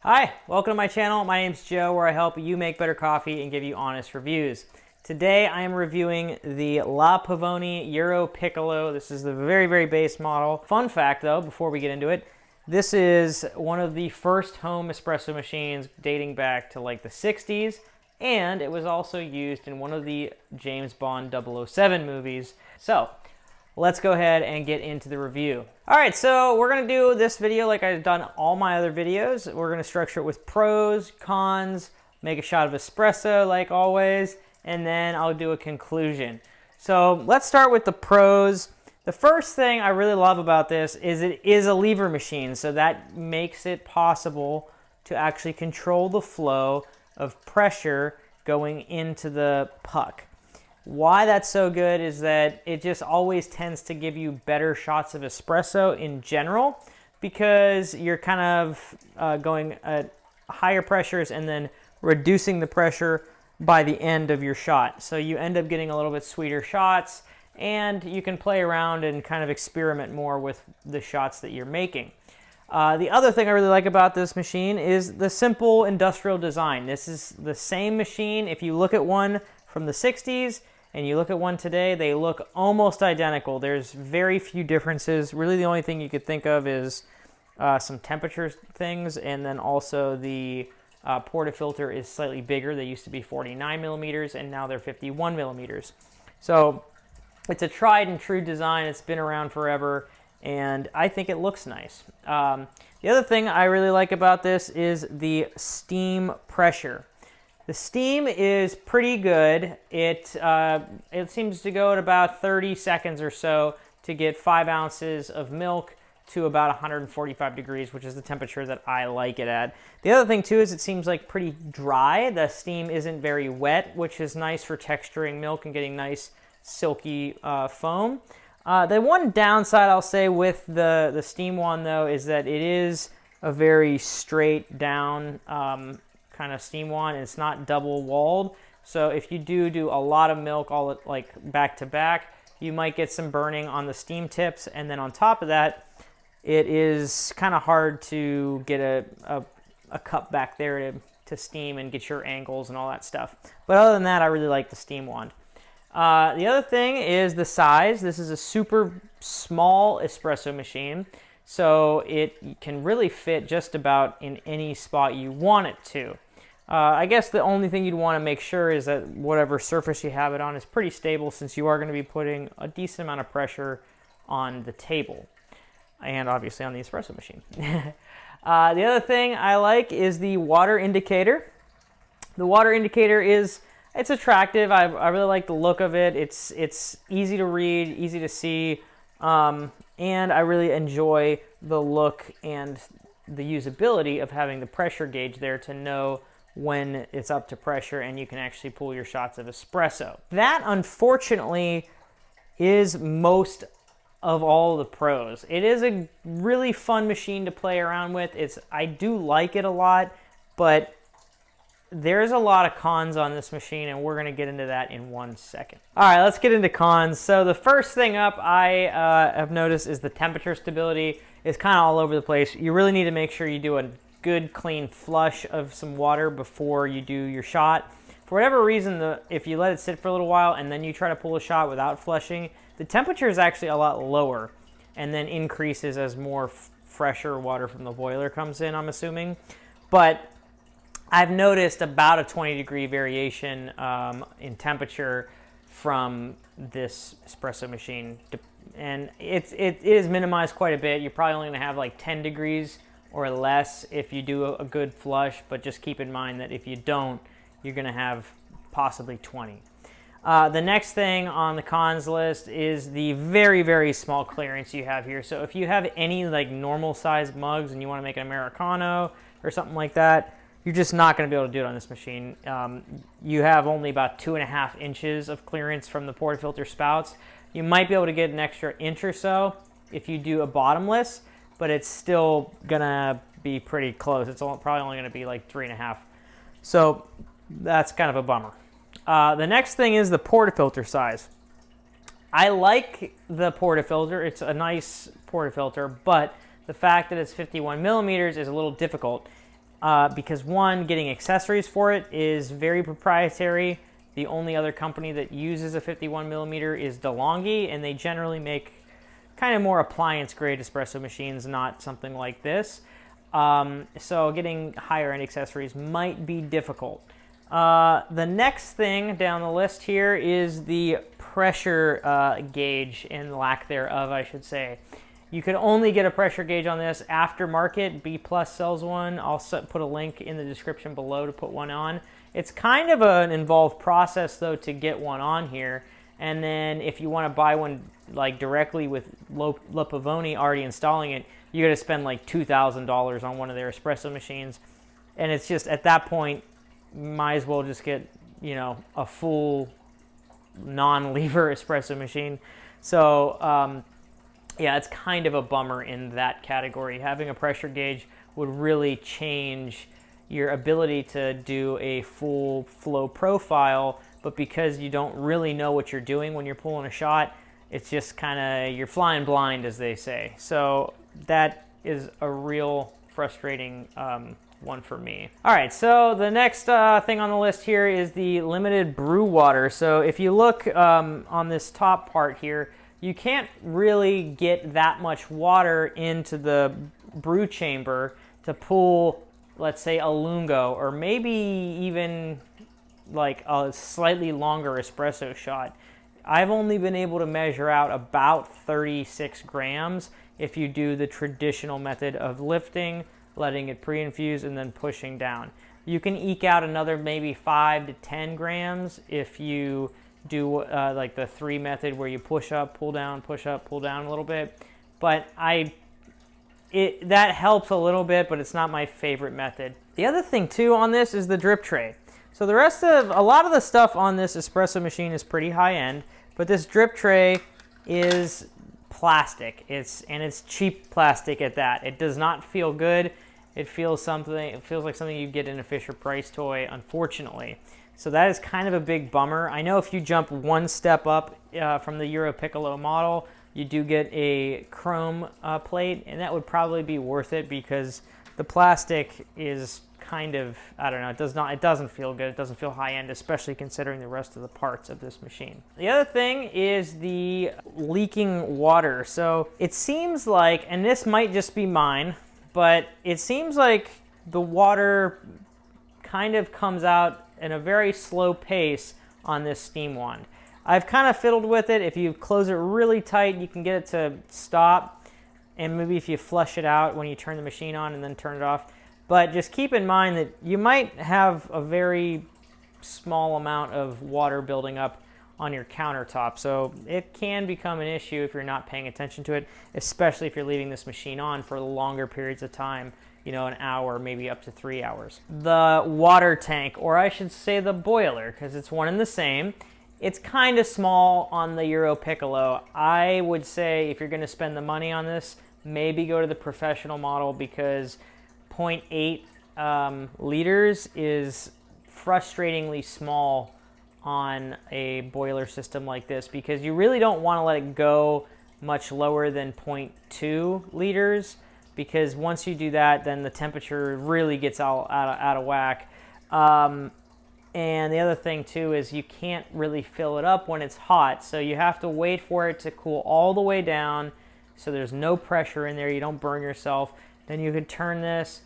Hi, welcome to my channel. My name's Joe, where I help you make better coffee and give you honest reviews. Today I am reviewing the La Pavoni Europiccola. This is the very base model. Fun fact though, before we get into it, this is one of the first home espresso machines dating back to like the 60s, and it was also used in one of the James Bond 007 movies. So let's go ahead and get into the review. All right, so we're gonna do this video like I've done all my other videos. We're gonna structure it with pros, cons, make a shot of espresso like always, and then I'll do a conclusion. So let's start with the pros. The first thing I really love about this is it is a lever machine, so that makes it possible to actually control the flow of pressure going into the puck. Why that's so good is that it just always tends to give you better shots of espresso in general, because you're kind of going at higher pressures and then reducing the pressure by the end of your shot. So you end up getting a little bit sweeter shots, and you can play around and kind of experiment more with the shots that you're making. The other thing I really like about this machine is the simple industrial design. This is the same machine. If you look at one from the 60s and you look at one today, they look almost identical. There's very few differences. Really the only thing you could think of is some temperature things, and then also the portafilter is slightly bigger. They used to be 49 millimeters and now they're 51 millimeters. So it's a tried and true design. It's been around forever, and I think it looks nice. The other thing I really like about this is the steam pressure. The steam is pretty good. It seems to go at about 30 seconds or so to get 5 ounces of milk to about 145 degrees, which is the temperature that I like it at. The other thing too is it seems like pretty dry. The steam isn't very wet, which is nice for texturing milk and getting nice silky foam. The one downside I'll say with the steam one though is that it is a very straight down kind of steam wand. It's not double walled, so if you do a lot of milk all like back to back, you might get some burning on the steam tips, and then on top of that, it is kind of hard to get a cup back there to steam and get your angles and all that stuff. But other than that, I really like the steam wand. The other thing is the size. This is a super small espresso machine, so it can really fit just about in any spot you want it to. I guess the only thing you'd want to make sure is that whatever surface you have it on is pretty stable, since you are going to be putting a decent amount of pressure on the table and obviously on the espresso machine. The other thing I like is the water indicator. The water indicator it's attractive. I really like the look of it. It's easy to read, easy to see, and I really enjoy the look and the usability of having the pressure gauge there to know when it's up to pressure, and you can actually pull your shots of espresso. That, unfortunately, is most of all the pros. It is a really fun machine to play around with. I do like it a lot, but there's a lot of cons on this machine, and we're going to get into that in 1 second. All right, let's get into cons. So the first thing up I have noticed is the temperature stability is kind of all over the place. You really need to make sure you do a good clean flush of some water before you do your shot. For whatever reason, if you let it sit for a little while and then you try to pull a shot without flushing, the temperature is actually a lot lower and then increases as more fresher water from the boiler comes in, I'm assuming. But I've noticed about a 20-degree variation in temperature from this espresso machine, and it is minimized quite a bit. You're probably only going to have like 10 degrees or less if you do a good flush, but just keep in mind that if you don't, you're going to have possibly 20. The next thing on the cons list is the very small clearance you have here. So if you have any like normal size mugs and you want to make an Americano or something like that, you're just not going to be able to do it on this machine. You have only about 2.5 inches of clearance from the portafilter spouts. You might be able to get an extra inch or so if you do a bottomless, but it's still going to be pretty close. It's probably only going to be like 3.5. So that's kind of a bummer. The next thing is the portafilter size. I like the portafilter. It's a nice portafilter, but the fact that it's 51 millimeters is a little difficult. because one, getting accessories for it is very proprietary. The only other company that uses a 51 millimeter is Delonghi, and they generally make kind of more appliance grade espresso machines, not something like this. So getting higher end accessories might be difficult. The next thing down the list here is the pressure gauge, and lack thereof, I should say. You could only get a pressure gauge on this aftermarket. B Plus sells one. I'll put a link in the description below to put one on. It's kind of an involved process though to get one on here. And then if you want to buy one like directly with La Pavoni already installing it, you got to spend like $2,000 on one of their espresso machines. And it's just at that point, might as well just get, you know, a full non-lever espresso machine. So yeah, it's kind of a bummer in that category. Having a pressure gauge would really change your ability to do a full flow profile, but because you don't really know what you're doing when you're pulling a shot, it's just kind of, you're flying blind, as they say. So that is a real frustrating one for me. All right, so the next thing on the list here is the limited brew water. So if you look on this top part here, you can't really get that much water into the brew chamber to pull, let's say, a lungo, or maybe even like a slightly longer espresso shot. I've only been able to measure out about 36 grams if you do the traditional method of lifting, letting it pre-infuse, and then pushing down. You can eke out another maybe 5 to 10 grams if you do like the 3 method where you push up, pull down, push up, pull down a little bit. But that helps a little bit, but it's not my favorite method. The other thing too on this is the drip tray. So the rest of, a lot of the stuff on this espresso machine is pretty high end, but this drip tray is plastic. It's cheap plastic at that. It does not feel good. It feels like something you get in a Fisher-Price toy, unfortunately. So that is kind of a big bummer. I know if you jump one step up from the Europiccolo model, you do get a chrome plate, and that would probably be worth it because the plastic is kind of, I don't know, it doesn't feel good. It doesn't feel high end, especially considering the rest of the parts of this machine. The other thing is the leaking water. So it seems like, and this might just be mine, but it seems like the water kind of comes out in a very slow pace on this steam wand. I've kind of fiddled with it. If you close it really tight, you can get it to stop, and maybe if you flush it out when you turn the machine on and then turn it off. But just keep in mind that you might have a very small amount of water building up on your countertop, so it can become an issue if you're not paying attention to it, especially if you're leaving this machine on for longer periods of time, you know, an hour, maybe up to 3 hours. The water tank, or I should say the boiler, because it's one and the same. It's kind of small on the Europiccolo. I would say if you're going to spend the money on this, maybe go to the professional model, because 0.8 liters is frustratingly small on a boiler system like this, because you really don't want to let it go much lower than 0.2 liters, because once you do that, then the temperature really gets out of whack. And the other thing too is you can't really fill it up when it's hot, so you have to wait for it to cool all the way down so there's no pressure in there, you don't burn yourself. Then you could turn this,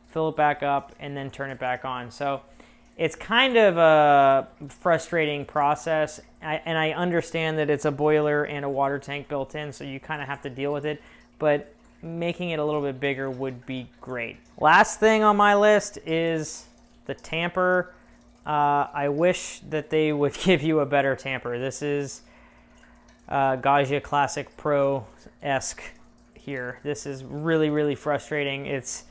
fill it back up, and then turn it back on. So it's kind of a frustrating process, and I understand that it's a boiler and a water tank built in, so you kind of have to deal with it, but making it a little bit bigger would be great. Last thing on my list is the tamper. I wish that they would give you a better tamper. This is Gaggia Classic Pro-esque here. This is really, really frustrating. It's,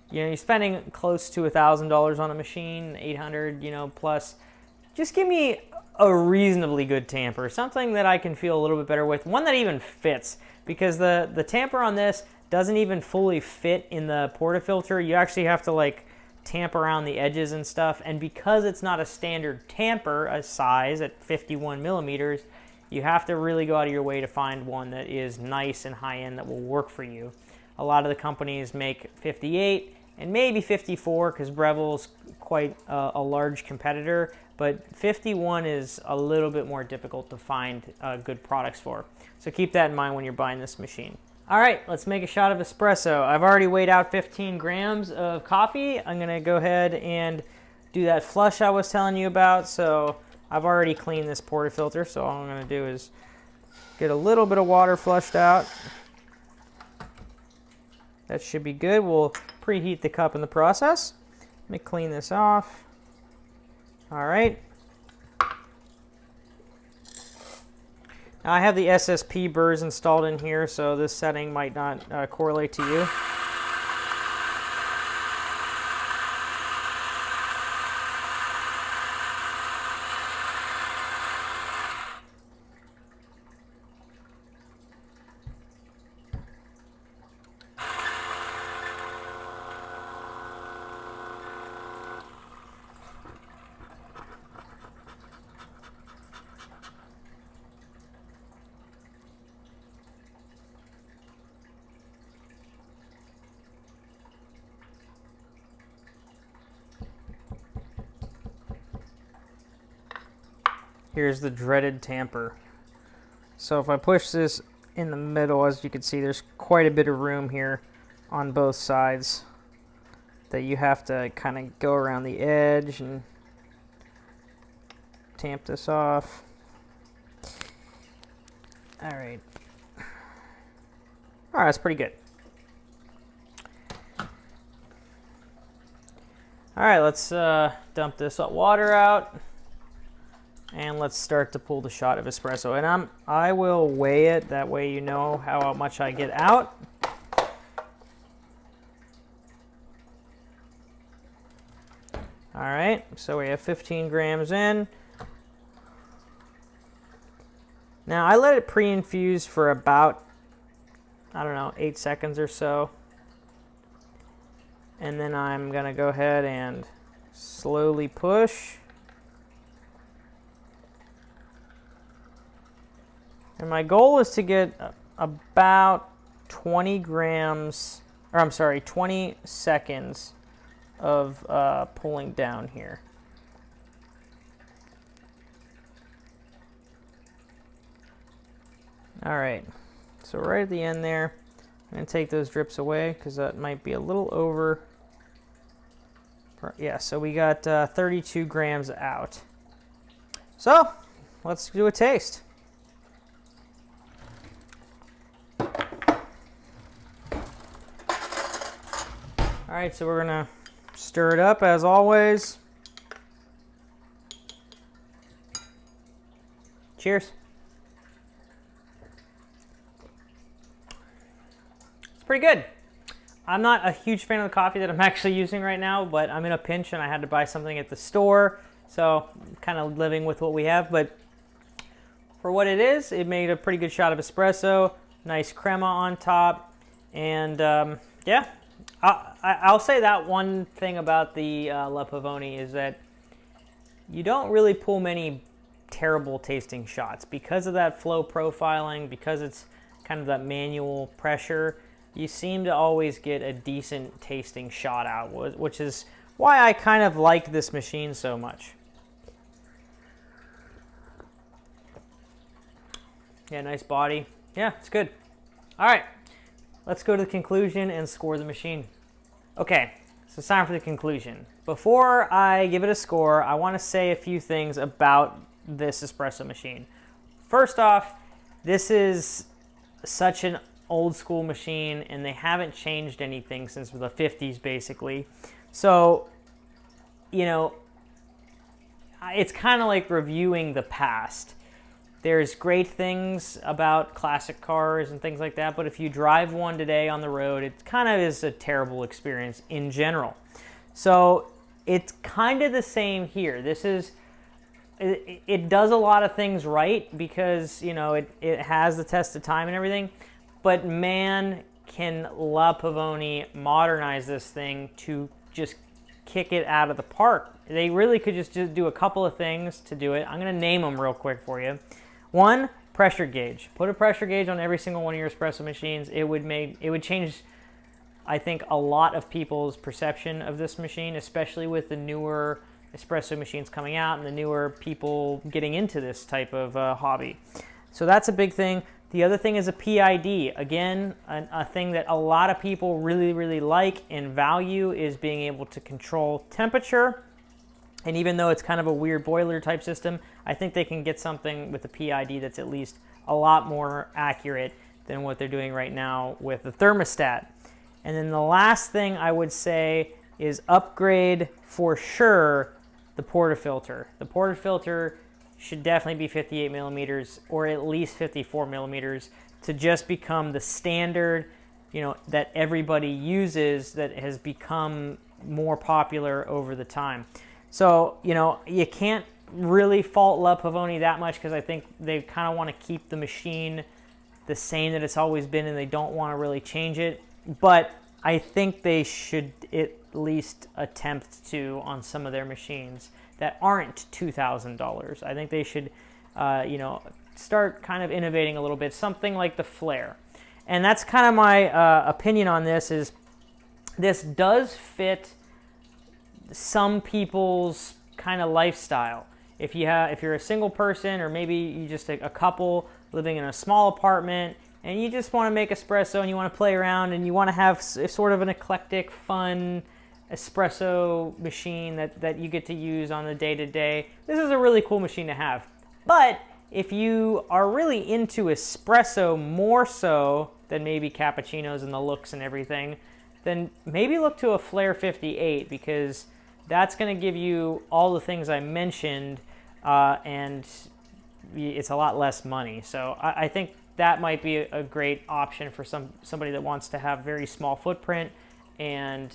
you know, you're spending close to $1,000 on a machine, 800, you know, plus. Just give me a reasonably good tamper, something that I can feel a little bit better with, one that even fits, because the tamper on this doesn't even fully fit in the portafilter. You actually have to like tamp around the edges and stuff, and because it's not a standard tamper, a size at 51 millimeters, you have to really go out of your way to find one that is nice and high-end that will work for you. A lot of the companies make 58, and maybe 54 because Breville's quite a large competitor, but 51 is a little bit more difficult to find good products for. So keep that in mind when you're buying this machine. All right, let's make a shot of espresso. I've already weighed out 15 grams of coffee. I'm gonna go ahead and do that flush I was telling you about. So I've already cleaned this portafilter, so all I'm gonna do is get a little bit of water flushed out. That should be good. We'll preheat the cup in the process. Let me clean this off. All right. Now I have the SSP burrs installed in here, so this setting might not correlate to you. Here's the dreaded tamper. So if I push this in the middle, as you can see, there's quite a bit of room here on both sides that you have to kind of go around the edge and tamp this off. All right. All right, that's pretty good. All right, let's dump this water out. And let's start to pull the shot of espresso. And I will weigh it, that way you know how much I get out. All right, so we have 15 grams in. Now I let it pre-infuse for about, I don't know, 8 seconds or so. And then I'm gonna go ahead and slowly push. And my goal is to get about 20 grams, or I'm sorry, 20 seconds of pulling down here. All right, so right at the end there, I'm gonna take those drips away because that might be a little over. Yeah, so we got 32 grams out. So let's do a taste. All right, so we're gonna stir it up as always. Cheers. It's pretty good. I'm not a huge fan of the coffee that I'm actually using right now, but I'm in a pinch and I had to buy something at the store, so I'm kind of living with what we have. But for what it is, it made a pretty good shot of espresso, nice crema on top, and yeah. I'll say that one thing about the La Pavoni is that you don't really pull many terrible tasting shots because of that flow profiling, because it's kind of that manual pressure. You seem to always get a decent tasting shot out, which is why I kind of like this machine so much. Yeah, nice body. Yeah, it's good. All right. Let's go to the conclusion and score the machine. Okay, so it's time for the conclusion. Before I give it a score, I want to say a few things about this espresso machine. First off, this is such an old school machine and they haven't changed anything since the 50s basically. So, you know, it's kind of like reviewing the past. There's great things about classic cars and things like that, but if you drive one today on the road, it kind of is a terrible experience in general. So it's kind of the same here. It does a lot of things right because, you know, it has the test of time and everything, but man, can La Pavoni modernize this thing to just kick it out of the park. They really could just do a couple of things to do it. I'm going to name them real quick for you. One, pressure gauge. Put a pressure gauge on every single one of your espresso machines. It would change I think a lot of people's perception of this machine, especially with the newer espresso machines coming out and the newer people getting into this type of hobby. So that's a big thing. The other thing is a PID. Again, a thing that a lot of people really, really like and value is being able to control temperature. And even though it's kind of a weird boiler type system, I think they can get something with a PID that's at least a lot more accurate than what they're doing right now with the thermostat. And then the last thing I would say is upgrade for sure the portafilter. The portafilter should definitely be 58 millimeters or at least 54 millimeters to just become the standard, you know, that everybody uses, that has become more popular over the time. So, you know, you can't really fault La Pavoni that much because I think they kind of want to keep the machine the same that it's always been and they don't want to really change it. But I think they should at least attempt to on some of their machines that aren't $2,000. I think they should, you know, start kind of innovating a little bit, something like the Flare. And that's kind of my opinion on this. Is this does fit some people's kind of lifestyle. If you're a single person, or maybe you just a couple living in a small apartment and you just want to make espresso and you want to play around and you want to have sort of an eclectic, fun espresso machine that you get to use on the day-to-day, this is a really cool machine to have. But if you are really into espresso more so than maybe cappuccinos and the looks and everything, then maybe look to a Flare 58, because that's going to give you all the things I mentioned, and it's a lot less money. So I think that might be a great option for somebody that wants to have very small footprint and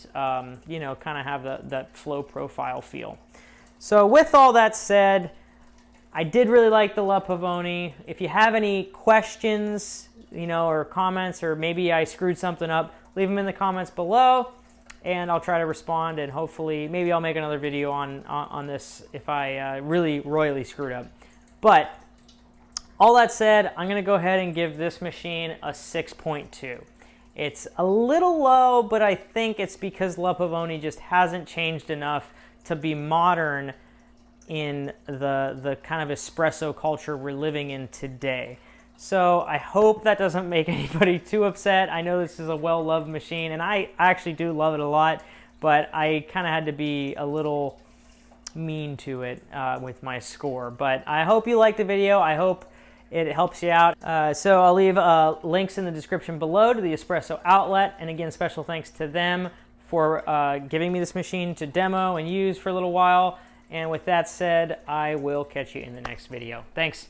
you know, kind of have that flow profile feel. So with all that said, I did really like the La Pavoni. If you have any questions, you know, or comments, or maybe I screwed something up, leave them in the comments below and I'll try to respond, and hopefully maybe I'll make another video on this if I really royally screwed up. But all that said, I'm gonna go ahead and give this machine a 6.2. It's a little low, but I think it's because La Pavoni just hasn't changed enough to be modern in the kind of espresso culture we're living in today. So I hope that doesn't make anybody too upset. I know this is a well-loved machine, and I actually do love it a lot, but I kind of had to be a little mean to it with my score. But I hope you liked the video. I hope it helps you out. So I'll leave links in the description below to the Espresso outlet. And again, special thanks to them for giving me this machine to demo and use for a little while. And with that said, I will catch you in the next video. Thanks.